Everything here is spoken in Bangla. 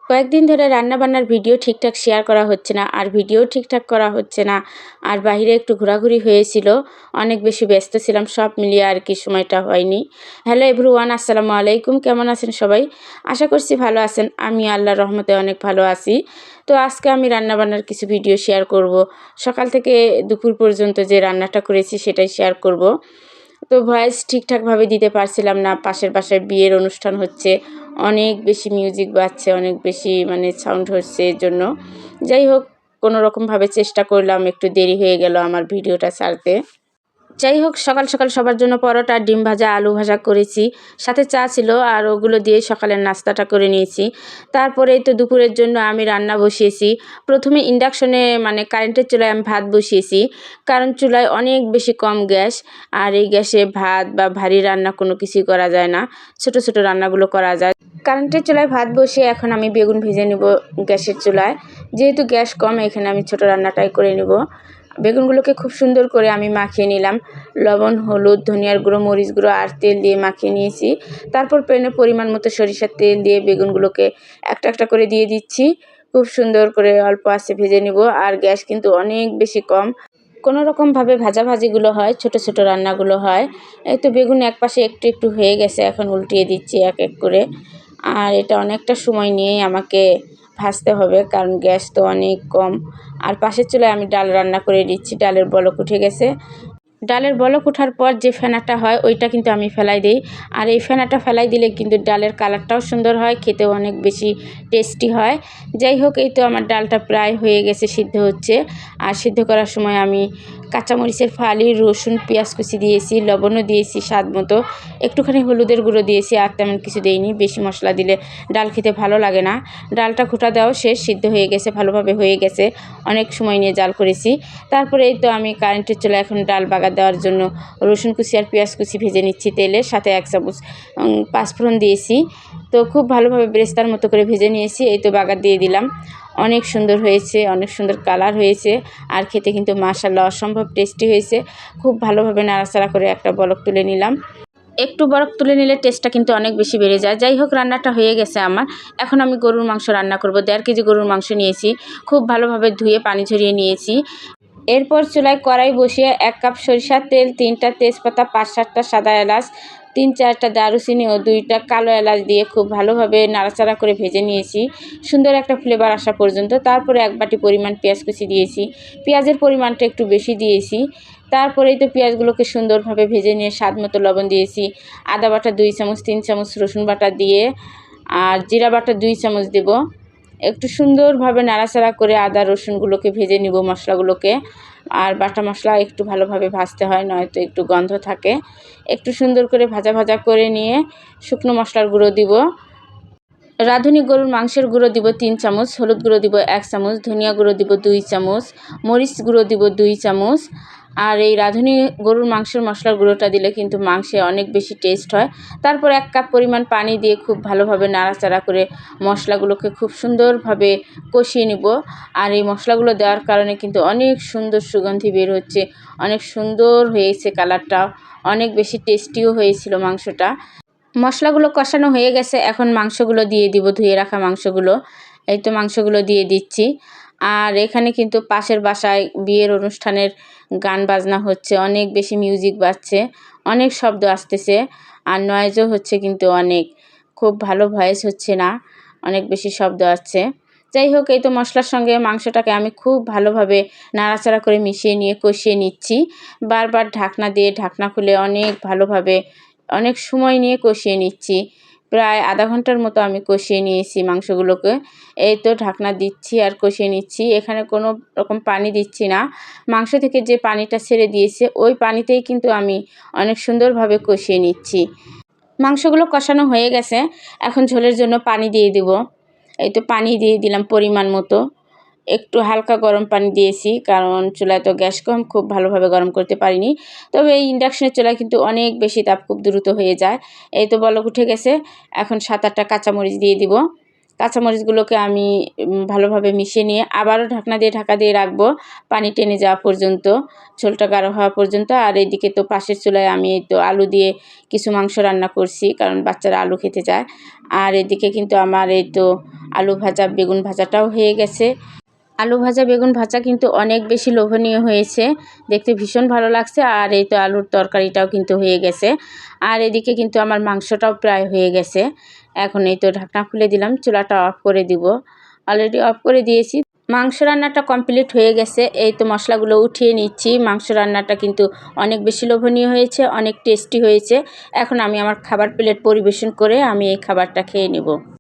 কয়েকদিন ধরে রান্নাবান্নার ভিডিও ঠিকঠাক শেয়ার করা হচ্ছে না, আর ভিডিও ঠিকঠাক করা হচ্ছে না। আর বাইরে একটু ঘোরাঘুরি হয়েছিল, অনেক বেশি ব্যস্ত ছিলাম, সব মিলিয়ে আর কি সময়টা হয়নি। হ্যালো এভরিওয়ান, আসসালামু আলাইকুম। কেমন আছেন সবাই? আশা করছি ভালো আছেন। আমি আল্লাহর রহমতে অনেক ভালো আছি। তো আজকে আমি রান্নাবান্নার কিছু ভিডিও শেয়ার করব। সকাল থেকে দুপুর পর্যন্ত যে রান্নাটা করেছি সেটাই শেয়ার করব। তো ভয়েস ঠিকঠাকভাবে দিতে পারছিলাম না, পাশের বাসায় বিয়ের অনুষ্ঠান হচ্ছে, অনেক বেশি মিউজিক বাজছে, অনেক বেশি সাউন্ড হচ্ছে, এর জন্য যাই হোক কোনো রকমভাবে চেষ্টা করলাম, একটু দেরি হয়ে গেল আমার ভিডিওটা ছাড়তে। যাই হোক, সকাল সকাল সবার জন্য পরোটা, ডিম ভাজা, আলু ভাজা করেছি, সাথে চা ছিল, আর ওগুলো দিয়ে সকালের নাস্তাটা করে নিয়েছি। তারপরেই তো দুপুরের জন্য আমি রান্না বসিয়েছি। প্রথমে ইন্ডাকশনে কারেন্টের চুলায় আমি ভাত বসিয়েছি, কারণ চুলায় অনেক বেশি কম গ্যাস, আর এই গ্যাসে ভাত বা ভারী রান্না কোনো কিছুই করা যায় না, ছোট ছোট রান্নাগুলো করা যায়। কারেন্টের চুলায় ভাত বসিয়ে এখন আমি বেগুন ভেজে নেব গ্যাসের চুলায়। যেহেতু গ্যাস কম, এখানে আমি ছোট রান্নাটাই করে নেব। বেগুনগুলোকে খুব সুন্দর করে আমি মাখিয়ে নিলাম, লবণ, হলুদ, ধনিয়ার গুঁড়ো, মরিচ গুঁড়ো আর তেল দিয়ে মাখিয়ে নিয়েছি। তারপর প্যানে পরিমাণ মতো সরিষার তেল দিয়ে বেগুনগুলোকে একটা একটা করে দিয়ে দিচ্ছি। খুব সুন্দর করে অল্প আঁচে ভেজে নিব, আর গ্যাস কিন্তু অনেক বেশি কম। কোনো রকমভাবে ভাজাভাজিগুলো হয়, ছোট ছোট রান্নাগুলো হয়। এই তো বেগুন এক পাশে একটু একটু হয়ে গেছে, এখন উল্টিয়ে দিচ্ছি এক এক করে। আর এটা অনেকটা সময় নিয়েই আমাকে ভাজতে হবে, কারণ গ্যাস তো অনেক কম। আর পাশের চুলায় আমি ডাল রান্না করে দিচ্ছি, ডালের বলক উঠে গেছে। ডালের বলক ওঠার পর যে ফেনাটা হয় ওইটা কিন্তু আমি ফেলাই দিই, আর এই ফেনাটা ফেলাই দিলে কিন্তু ডালের কালারটাও সুন্দর হয়, খেতেও অনেক বেশি টেস্টি হয়। যাই হোক, এই তো আমার ডালটা প্রায় হয়ে গেছে, সিদ্ধ হচ্ছে। আর সিদ্ধ করার সময় আমি কাঁচামরিচের ফালি, রসুন, পেঁয়াজ কুচি দিয়েছি, লবণও দিয়েছি স্বাদ মতো, একটুখানি হলুদের গুঁড়ো দিয়েছি, আর তেমন কিছু দিইনি। বেশি মশলা দিলে ডাল খেতে ভালো লাগে না। ডালটা ঘোটা দেওয়াও শেষ, সিদ্ধ হয়ে গেছে, ভালোভাবে হয়ে গেছে, অনেক সময় নিয়ে জাল করেছি। তারপরে এই তো আমি কারেন্টের চুলায় এখন ডাল বাগার দেওয়ার জন্য রসুন কুচি আর পেঁয়াজ কুচি ভেজে নিচ্ছি তেলের সাথে, 1 চামচ পাঁচফোড়ন দিয়েছি। তো খুব ভালোভাবে বেরেস্তার মতো করে ভেজে নিয়েছি। এই তো বাগার দিয়ে দিলাম, অনেক সুন্দর হয়েছে, অনেক সুন্দর কালার হয়েছে, আর খেতে কিন্তু মাশাআল্লাহ অসম্ভব টেস্টি হয়েছে। খুব ভালোভাবে নাড়াচাড়া করে একটা বলক তুলে নিলাম। একটু বরফ তুলে নিলে টেস্টটা কিন্তু অনেক বেশি বেড়ে যায়। যাই হোক, রান্নাটা হয়ে গেছে আমার। এখন আমি গরুর মাংস রান্না করব। 1.5 কেজি গরুর মাংস নিয়েছি, খুব ভালোভাবে ধুয়ে পানি ঝরিয়ে নিয়েছি। এরপর চুলায় কড়াই বসিয়ে 1 কাপ সরিষার তেল, 3টা তেজপাতা, 5-7টা সাদা এলাচ, 3-4টা দারুচিনি ও 2টা কালো এলাচ দিয়ে খুব ভালোভাবে নাড়াচাড়া করে ভেজে নিয়েছি, সুন্দর একটা ফ্লেভার আসা পর্যন্ত। তারপরে 1 বাটি পরিমাণ পেঁয়াজ কুচি দিয়েছি, পেঁয়াজের পরিমাণটা একটু বেশি দিয়েছি। তারপরেই তো পেঁয়াজগুলোকে সুন্দরভাবে ভেজে নিয়ে স্বাদ মতো লবণ দিয়েছি, আদা বাটা 2 চামচ, 3 চামচ রসুন বাটা দিয়ে, আর জিরা বাটা 2 চামচ দেব। একটু সুন্দরভাবে নাড়াচাড়া করে আদা রসুনগুলোকে ভেজে নিব, মশলাগুলোকে। আর বাটা মশলা একটু ভালোভাবে ভাজতে হয়, নয়তো একটু গন্ধ থাকে। একটু সুন্দর করে ভাজা ভাজা করে নিয়ে শুকনো মশলার গুঁড়ো দিব, রাঁধুনি গরুর মাংসের গুঁড়ো দিব 3 চামচ, হলুদ গুঁড়ো দিব 1 চামচ, ধনিয়া গুঁড়ো দিব 2 চামচ, মরিচ গুঁড়ো দিব 2 চামচ। আর এই রাঁধুনি গরুর মাংসের মশলার গুঁড়োটা দিলে কিন্তু মাংসে অনেক বেশি টেস্ট হয়। তারপর 1 কাপ পরিমাণ পানি দিয়ে খুব ভালোভাবে নাড়াচাড়া করে মশলাগুলোকে খুব সুন্দরভাবে কষিয়ে নিব। আর এই মশলাগুলো দেওয়ার কারণে কিন্তু অনেক সুন্দর সুগন্ধি বের হচ্ছে, অনেক সুন্দর হয়েছে কালারটা, অনেক বেশি টেস্টিও হয়েছিল মাংসটা। মশলাগুলো কষানো হয়ে গেছে, এখন মাংসগুলো দিয়ে দিব, ধুয়ে রাখা মাংসগুলো। এই তো মাংসগুলো দিয়ে দিচ্ছি। আর এখানে কিন্তু পাশের বাসায় বিয়ের অনুষ্ঠানের গান বাজনা হচ্ছে, অনেক বেশি মিউজিক বাজছে, অনেক শব্দ আসতেছে, আর নয়েজও হচ্ছে কিন্তু অনেক, খুব ভালো ভয়েস হচ্ছে না, অনেক বেশি শব্দ আসছে। যাই হোক, এই তো মশলার সঙ্গে মাংসটাকে আমি খুব ভালোভাবে নাড়াচাড়া করে মিশিয়ে নিয়ে কষিয়ে নিচ্ছি, বারবার ঢাকনা দিয়ে ঢাকনা খুলে অনেক ভালোভাবে অনেক সময় নিয়ে কষিয়ে নিচ্ছি। প্রায় আধা ঘন্টার মতো আমি কষিয়ে নিয়েছি মাংসগুলোকে। এই তো ঢাকনা দিচ্ছি আর কষিয়ে নিচ্ছি, এখানে কোনো রকম পানি দিচ্ছি না। মাংস থেকে যে পানিটা ছেড়ে দিয়েছে ওই পানিতেই কিন্তু আমি অনেক সুন্দরভাবে কষিয়ে নিচ্ছি। মাংসগুলো কষানো হয়ে গেছে, এখন ঝোলের জন্য পানি দিয়ে দিব। এই তো পানি দিয়ে দিলাম পরিমাণ মতো, একটু হালকা গরম পানি দিয়েছি, কারণ চুলায় তো গ্যাস কম, খুব ভালোভাবে গরম করতে পারিনি। তবে এই ইন্ডাকশনের চুলায় কিন্তু অনেক বেশি তাপ, খুব দ্রুত হয়ে যায়। এই তো বলক উঠে গেছে, এখন 7-8টা কাঁচামরিচ দিয়ে দিব। কাঁচামরিচগুলোকে আমি ভালোভাবে মিশিয়ে নিয়ে আবারও ঢাকা দিয়ে রাখবো পানি টেনে যাওয়া পর্যন্ত, ঝোলটা গাঢ় হওয়া পর্যন্ত। আর এদিকে তো পাশের চুলায় আমি তো আলু দিয়ে কিছু মাংস রান্না করছি, কারণ বাচ্চারা আলু খেতে চায়। আর এদিকে কিন্তু আমার এই তো আলু ভাজা বেগুন ভাজাটাও হয়ে গেছে। আলু ভাজা বেগুন ভাজা কিন্তু অনেক বেশি লোভনীয় হয়েছে, দেখতে ভীষণ ভালো লাগছে। আর এই তো আলুর তরকারিটাও কিন্তু হয়ে গেছে। আর এদিকে কিন্তু আমার মাংসটাও প্রায় হয়ে গেছে। এখন এই তো ঢাকনা খুলে দিলাম, চুলাটা অফ করে দিব। অলরেডি অফ করে দিয়েছি। মাংস রান্নাটা কমপ্লিট হয়ে গেছে। এই তো মশলাগুলো উঠিয়ে নিচ্ছি। মাংস রান্নাটা কিন্তু অনেক বেশি লোভনীয় হয়েছে, অনেক টেস্টি হয়েছে। এখন আমি আমার খাবার প্লেট পরিবেশন করে আমি এই খাবারটা খেয়ে নেব।